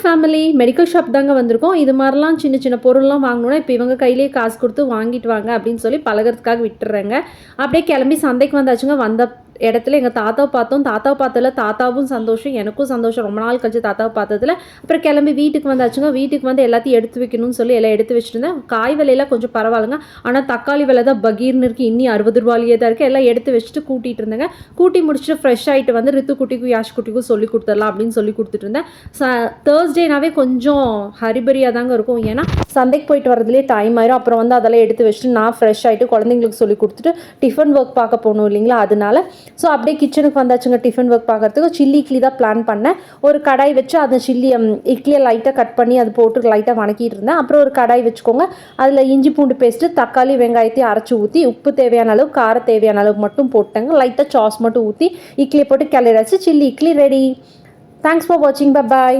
Family, medical shop தாங்க வந்திருக்கோம். இது மாதிரிலாம் சின்ன சின்ன பொருள்லாம் வாங்கணும்னா, இப்போ இவங்க கையிலேயே காசு கொடுத்து வாங்கிட்டு வாங்க அப்படின்னு சொல்லி பழகுறதுக்காக விட்டுறேங்க. அப்படியே கிளம்பி சந்தைக்கு வந்தாச்சுங்க. வந்த இடத்துல எங்கள் தாத்தாவை பார்த்தோம். தாத்தாவை பார்த்ததில் தாத்தாவும் சந்தோஷம், எனக்கும் சந்தோஷம். ரொம்ப நாள் கழிச்சு தாத்தாவை பார்த்ததில். அப்புறம் கிளம்பி வீட்டுக்கு வந்தாச்சுங்க. வீட்டுக்கு வந்து எல்லாத்தையும் எடுத்து வைக்கணும்னு சொல்லி எல்லாம் எடுத்து வச்சுருந்தேன். காய் விலையெல்லாம் கொஞ்சம் பரவாயில்லைங்க. ஆனால் தக்காளி விலை தான் பகீர்னு இருக்குது. இன்னி 60 ரூபாயிலே தான் இருக்குது. எல்லாம் எடுத்து வச்சுட்டு கூட்டிகிட்டு இருந்தேங்க. கூட்டி முடிச்சுட்டு ஃப்ரெஷ் ஆகிட்டு வந்து ரித்து குட்டிக்கும் யாஷ் குட்டிக்கும் சொல்லி கொடுத்துடலாம் அப்படின்னு சொல்லி கொடுத்துட்டு இருந்தேன். தேர்ஸ்டேனாவே கொஞ்சம் ஹரிபரியாக தாங்க இருக்கும். ஏன்னா சந்தைக்கு போயிட்டு வரதுலேயே டைம் ஆயிரும். அப்புறம் வந்து அதெல்லாம் எடுத்து வச்சுட்டு நான் ஃப்ரெஷ் ஆகிட்டு குழந்தைங்களுக்கு சொல்லி கொடுத்துட்டு டிஃபன் ஒர்க் பார்க்க போகணும் இல்லைங்களா, அதனால. ஸோ அப்படியே கிச்சனுக்கு வந்தாச்சுங்க. டிஃபன் ஒர்க் பார்க்குறதுக்கு சில்லி இட்லி தான் பிளான் பண்ணேன். ஒரு கடாய் வச்சு அந்த இட்லியை லைட்டாக கட் பண்ணி அது போட்டு லைட்டாக வணக்கிட்டு இருந்தேன். அப்புறம் ஒரு கடாய் வச்சுக்கோங்க. அதில் இஞ்சி பூண்டு பேஸ்ட்டு, தக்காளி வெங்காயத்தையும் அரைச்சி ஊற்றி, உப்பு தேவையான அளவு, காரம் தேவையான அளவு மட்டும் போட்டேங்க. லைட்டாக சாஸ் மட்டும் ஊற்றி இட்லியை போட்டு கிளறியாச்சு. Chilli idli ready. Thanks for வாட்சிங். பை பாய்.